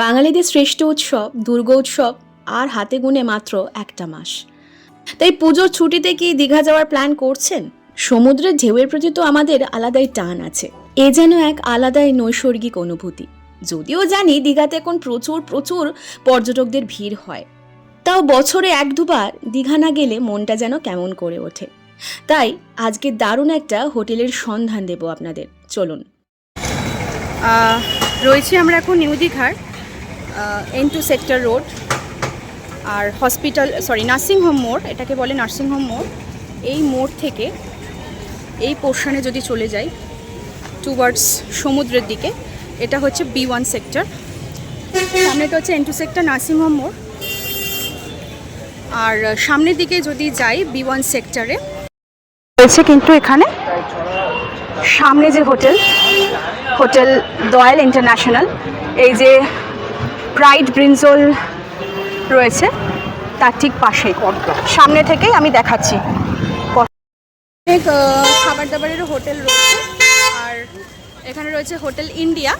বাঙালিদের শ্রেষ্ঠ উৎসব দুর্গোৎসব আর হাতে গুনে মাত্র একটা মাস। তাই পুজোর ছুটিতে কি দীঘা যাওয়ার প্ল্যান করছেন? সমুদ্রের ঢেউয়ের প্রতি তো আমাদের আলাদাই টান আছে। এ যেন এক আলাদাই নৈসর্গিক অনুভূতি। যদিও জানি দীঘাতে এখন প্রচুর প্রচুর পর্যটকদের ভিড় হয়, তাও বছরে এক দুবার দীঘা না গেলে মনটা যেন কেমন করে ওঠে। তাই আজকে দারুণ একটা হোটেলের সন্ধান দেব আপনাদের, চলুন। রয়েছি আমরা এখন নিউ দীঘার N2 সেক্টর রোড আর নার্সিংহোম মোড়, এটাকে বলে নার্সিংহোম মোড়। এই মোড় থেকে এই পোর্শনে যদি চলে যাই টুয়ার্ডস সমুদ্রের দিকে, এটা হচ্ছে B1 সেক্টর, সামনেটা হচ্ছে N2 সেক্টর নার্সিংহোম মোড়। আর সামনের দিকে যদি যাই B1 সেক্টরে রয়েছে কিন্তু এখানে সামনে যে হোটেল দয়াল ইন্টারন্যাশনাল, এই যে প্রাইড ব্রিনজোল রয়েছে তার ঠিক পাশেই, সামনে থেকেই আমি দেখাচ্ছি। অনেক খাবার দাবারেরও হোটেল রয়েছে। আর এখানে রয়েছে হোটেল ইন্ডিয়ার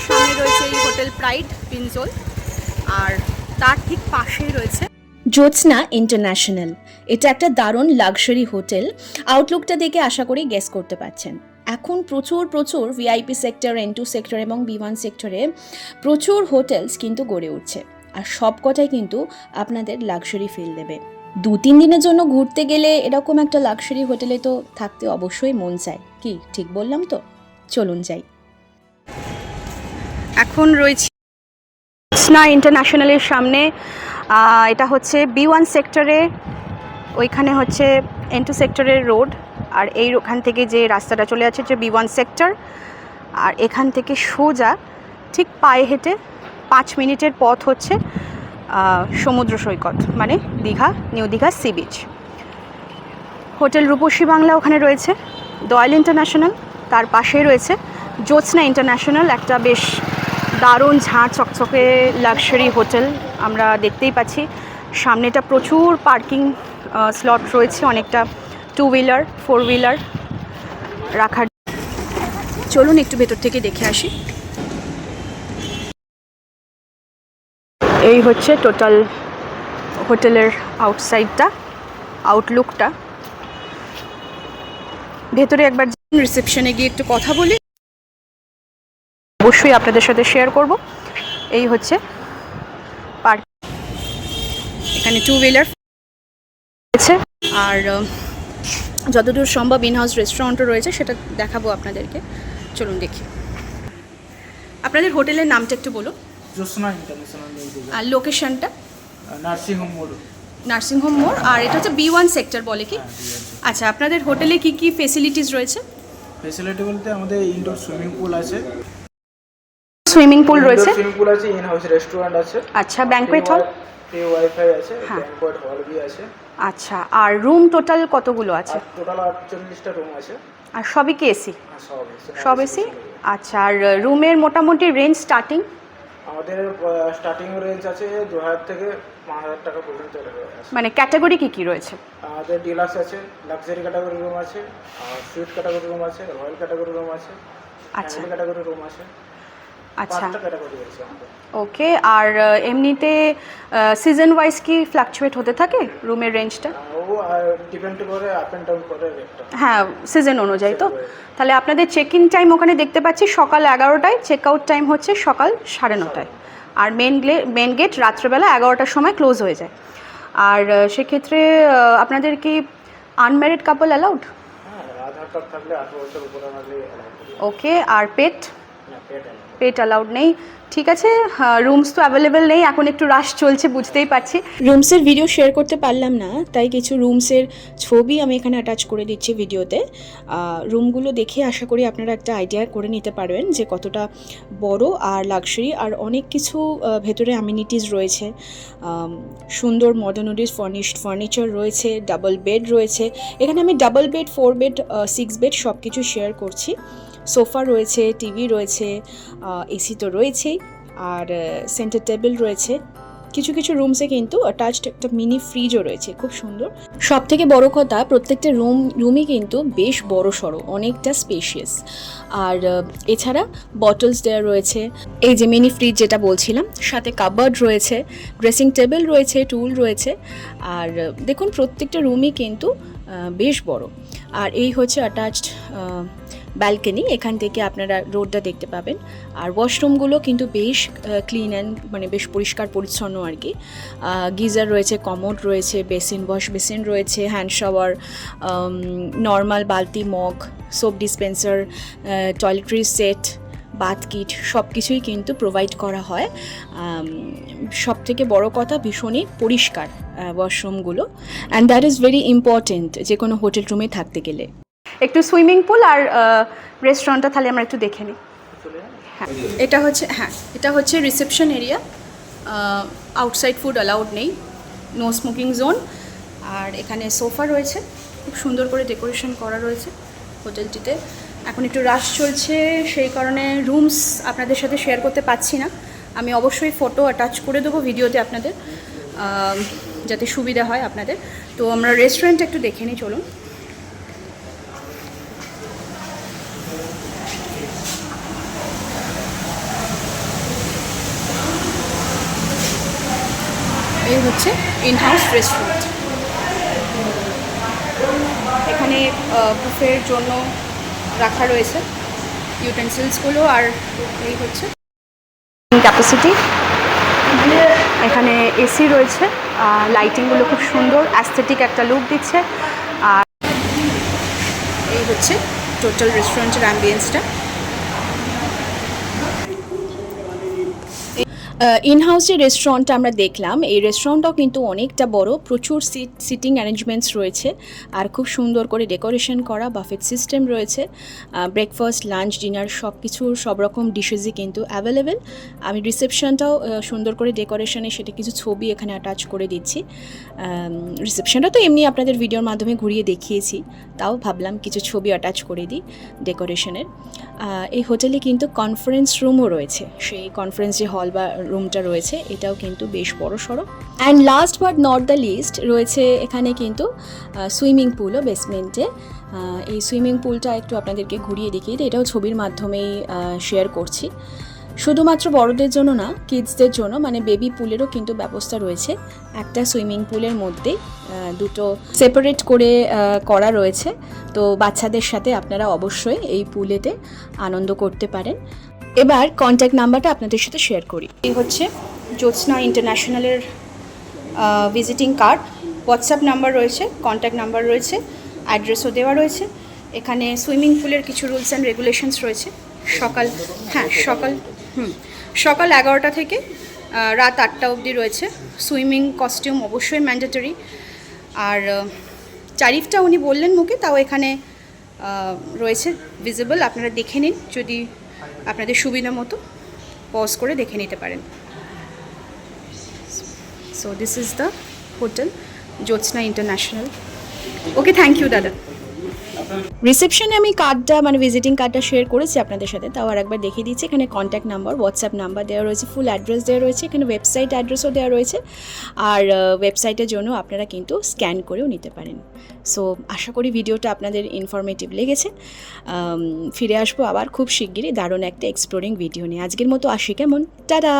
সামনে রয়েছে এই হোটেল প্রাইড ব্রিনজোল, আর তার ঠিক পাশেই রয়েছে জ্যোৎস্না ইন্টারন্যাশনাল। এটা একটা দারুণ লাক্সারি হোটেল। আউটলুকটা দেখে আশা করি গেস করতে পারছেন। এখন প্রচুর ভিআইপি সেক্টর, N2 সেক্টর এবং B1 সেক্টরে প্রচুর হোটেলস কিন্তু গড়ে উঠছে, আর সবকটাই কিন্তু আপনাদের লাক্সারি ফিল দেবে। 2-3 দিনের জন্য ঘুরতে গেলে এরকম একটা লাক্সারি হোটেলে তো থাকতে অবশ্যই মন চায়। কি ঠিক বললাম তো? চলুন যাই। এখন রয়েছে জ্যোৎস্না ইন্টারন্যাশনালের সামনে। এটা হচ্ছে B1 সেক্টরে, ওইখানে হচ্ছে N2 সেক্টরের রোড, আর ওখান থেকে যে রাস্তাটা চলে যাচ্ছে যে B1 সেক্টর। আর এখান থেকে সোজা ঠিক পায়ে হেঁটে 5 মিনিটের পথ হচ্ছে সমুদ্র সৈকত, মানে Digha, new Digha sea beach. Hotel Rupashi Bangla ওখানে রয়েছে, দয়াল ইন্টারন্যাশনাল তার পাশেই রয়েছে জ্যোৎস্না ইন্টারন্যাশনাল, একটা বেশ দারুণ ঝাঁ চকচকে লাক্সারি হোটেল আমরা দেখতেই পাচ্ছি। সামনেটা প্রচুর পার্কিং স্লট রয়েছে, অনেকটা 2 হুইলার 4 হুইলার রাখার। চলুন একটু ভেতর থেকে দেখে আসি। এই হচ্ছে টোটাল হোটেলের আউটসাইডটা, আউটলুকটা। ভেতরে একবার রিসেপশনে গিয়ে একটু কথা বলি, অবশ্যই আপনাদের সাথে শেয়ার করব। এই হচ্ছে পার্ক, এখানে 2 হুইলার রয়েছে, আর যতদূর সম্ভব ইনহাউস রেস্টুরেন্টও রয়েছে, সেটা দেখাবো আপনাদেরকে। চলুন দেখি। আপনাদের হোটেলের নামটা একটু বলুন। জ্যোৎস্না ইন্টারন্যাশনাল। আর লোকেশনটা? নার্সিংহোম মোড়। আর এটা হচ্ছে B1 সেক্টর বলে কি? আচ্ছা, আপনাদের হোটেলে কি কি ফেসিলিটিস রয়েছে? ফেসিলিটি বলতে আমাদের ইনডোর সুইমিং পুল আছে, ইন হাউস রেস্টুরেন্ট আছে। আচ্ছা, ব্যাংকুয়েট হল, ওয়াইফাই আছে, ব্যাংকুয়েট হল भी আছে। আচ্ছা, আর রুম টোটাল কতগুলো আছে? টোটাল 48টা রুম আছে। আর সবই কি এসি? সব এসি। আচ্ছা, আর রুমের মোটামুটি রেঞ্জ স্টার্টিং? আমাদের স্টার্টিং রেঞ্জ আছে 2000 থেকে 5000 টাকা পর্যন্ত আছে। মানে ক্যাটাগরি কি কি রয়েছে? আমাদের ডিলাক্স আছে, লাক্সারি ক্যাটাগরি রুম আছে, আর সুইট ক্যাটাগরি রুম আছে, রয়্যাল ক্যাটাগরি রুম আছে, ফ্যামিলি ক্যাটাগরি রুম আছে। আচ্ছা, 5টা ক্যাটাগরি আছে আমাদের। ওকে, আর এমনিতে সিজন ওয়াইজ কি ফ্লাকচুয়েট হতে থাকে রুমের রেঞ্জটা? ও ডিপেন্ড করে, আপ এন্ড ডাউন করে রেটটা। হ্যাঁ, সিজন অনুযায়ী তো। তাহলে আপনাদের চেক ইন টাইম ওখানে দেখতে পাচ্ছি সকাল 11টায়, চেক আউট টাইম হচ্ছে সকাল 9:30, আর মেন গেট রাত্রেবেলা 11টার সময় ক্লোজ হয়ে যায়। আর সেক্ষেত্রে আপনাদের কি আনম্যারিড কাপল অ্যালাউড? হ্যাঁ, আধার কার্ড থাকলে 18 বছর উপরে হলে অ্যালাউড। ওকে, আর পেট অ্যালাউড নেই। ঠিক আছে, রুমস তো অ্যাভেলেবেল নেই, এখন একটু রাশ চলছে বুঝতেই পারছি। রুমসের ভিডিও শেয়ার করতে পারলাম না, তাই কিছু রুমসের ছবি আমি এখানে অ্যাটাচ করে দিচ্ছি ভিডিওতে। রুমগুলো দেখে আশা করি আপনারা একটা আইডিয়া করে নিতে পারবেন যে কতটা বড় আর লাক্সারি, আর অনেক কিছু ভেতরে অ্যামিনিটিস রয়েছে। সুন্দর মডার্নিটিস ফার্নিচার রয়েছে, ডাবল বেড রয়েছে। এখানে আমি ডাবল বেড, 4 বেড, 6 বেড সব কিছু শেয়ার করছি। সোফা রয়েছে, টিভি রয়েছে, এসি তো রয়েছেই, আর সেন্টার টেবিল রয়েছে। কিছু কিছু রুমসে কিন্তু অ্যাটাচড একটা মিনি ফ্রিজও রয়েছে, খুব সুন্দর। সব থেকে বড় কথা, প্রত্যেকটা রুমই কিন্তু বেশ বড় সড়ো, অনেকটা স্পেশিয়াস। আর এছাড়া বটলস দেওয়া রয়েছে, এই যে মিনি ফ্রিজ যেটা বলছিলাম, সাথে কাবার্ড রয়েছে, ড্রেসিং টেবিল রয়েছে, টুল রয়েছে। আর দেখুন প্রত্যেকটা রুমই কিন্তু বেশ বড়। আর এই হচ্ছে অ্যাটাচড ব্যালকনি, এখান থেকে আপনারা রোডটা দেখতে পাবেন। আর ওয়াশরুমগুলো কিন্তু বেশ ক্লিন অ্যান্ড মানে বেশ পরিষ্কার পরিচ্ছন্ন আর কি। গিজার রয়েছে, কমোড রয়েছে, ওয়াশ বেসিন রয়েছে, হ্যান্ড শাওয়ার, নর্মাল বালতি, mug, soap dispenser, toiletry set, bath kit সব কিছুই কিন্তু প্রোভাইড করা হয়। সব থেকে বড় কথা, ভীষণই পরিষ্কার ওয়াশরুমগুলো, and that is very important যে কোনো হোটেল রুমে থাকতে গেলে। একটু সুইমিং পুল আর রেস্টুরেন্টটা তাহলে আমরা একটু দেখে নিই। হ্যাঁ, এটা হচ্ছে reception area. Outside food allowed নেই, নো স্মোকিং জোন। আর এখানে সোফা রয়েছে, খুব সুন্দর করে ডেকোরেশন করা রয়েছে হোটেলটিতে। এখন একটু রাশ চলছে, সেই কারণে রুমস আপনাদের সাথে শেয়ার করতে পারছি না। আমি অবশ্যই ফটো অ্যাটাচ করে দেবো ভিডিওতে আপনাদের, যাতে সুবিধা হয় আপনাদের। তো আমরা রেস্টুরেন্ট একটু দেখে নিই, চলুন। এই হচ্ছে ইন হাউস রেস্টুরেন্ট। এখানে বুফের জন্য রাখা রয়েছে ইউটেন্সিলসগুলো। আর এই হচ্ছে ক্যাপাসিটি। এখানে এসি রয়েছে, লাইটিংগুলো খুব সুন্দর, অ্যাস্থেটিক একটা লুক দিচ্ছে। আর এই হচ্ছে টোটাল রেস্টুরেন্টের অ্যাম্বিয়েন্সটা। ইন হাউস যে রেস্টুরেন্টটা আমরা দেখলাম, এই রেস্টুরেন্টটাও কিন্তু অনেকটা বড়, প্রচুর সিটিং অ্যারেঞ্জমেন্টস রয়েছে, আর খুব সুন্দর করে ডেকোরেশন করা, বাফেট সিস্টেম রয়েছে। ব্রেকফাস্ট, লাঞ্চ, ডিনার সব রকম ডিশেসই কিন্তু অ্যাভেলেবেল। আমি রিসেপশনটাও সুন্দর করে ডেকোরেশনে সেটা কিছু ছবি এখানে অ্যাটাচ করে দিচ্ছি। রিসেপশনটা তো এমনি আপনাদের ভিডিওর মাধ্যমে ঘুরিয়ে দেখিয়েছি, তাও ভাবলাম কিছু ছবি অ্যাটাচ করে দিই ডেকোরেশনের। এই হোটেলে কিন্তু কনফারেন্স রুমও রয়েছে, সেই কনফারেন্স যে হল বা রুমটা রয়েছে এটাও কিন্তু বেশ বড় সড়ো। And last but not the least রয়েছে এখানে কিন্তু সুইমিং পুলও বেসমেন্টে। এই সুইমিং পুলটা একটু আপনাদেরকে ঘুরিয়ে দেখিয়ে দিই, এটাও ছবির মাধ্যমেই শেয়ার করছি। শুধুমাত্র বড়দের জন্য না, কিডসদের জন্য মানে বেবি পুলেরও কিন্তু ব্যবস্থা রয়েছে। একটা সুইমিং পুলের মধ্যে দুটো সেপারেট করে করা রয়েছে, তো বাচ্চাদের সাথে আপনারা অবশ্যই এই পুলেতে আনন্দ করতে পারেন। এবার কন্ট্যাক্ট নাম্বারটা আপনাদের সাথে শেয়ার করি। এই হচ্ছে জ্যোৎস্না ইন্টারন্যাশনালের ভিজিটিং কার্ড, হোয়াটসঅ্যাপ নাম্বার রয়েছে, কন্ট্যাক্ট নাম্বার রয়েছে, অ্যাড্রেসও দেওয়া রয়েছে। এখানে সুইমিং পুলের কিছু রুলস অ্যান্ড রেগুলেশনস রয়েছে। সকাল 11টা থেকে রাত 8টা অবধি রয়েছে। সুইমিং কস্টিউম অবশ্যই ম্যান্ডেটরি। আর ট্যারিফটা উনি বললেন মুখে, তাও এখানে রয়েছে ভিজিবল, আপনারা দেখে নিন, যদি আপনাদের সুবিধা মতো পজ করে দেখে নিতে পারেন। So this is the hotel Jyotsna international. Okay, thank you দাদা। রিসেপশনে আমি কার্ডটা মানে ভিজিটিং কার্ডটা শেয়ার করেছি আপনাদের সাথে, তাও আর একবার দেখিয়ে দিচ্ছি। এখানে কন্ট্যাক্ট নাম্বার, হোয়াটসঅ্যাপ নাম্বার দেওয়া রয়েছে, ফুল অ্যাড্রেস দেওয়া রয়েছে, এখানে ওয়েবসাইট অ্যাড্রেসও দেওয়া রয়েছে। আর ওয়েবসাইটের জন্য আপনারা কিন্তু স্ক্যান করেও নিতে পারেন। সো আশা করি ভিডিওটা আপনাদের ইনফরমেটিভ লেগেছে। ফিরে আসবো আবার খুব শিগগিরই দারুণ একটা এক্সপ্লোরিং ভিডিও নিয়ে। আজকের মতো আসি, কেমন, টাটা।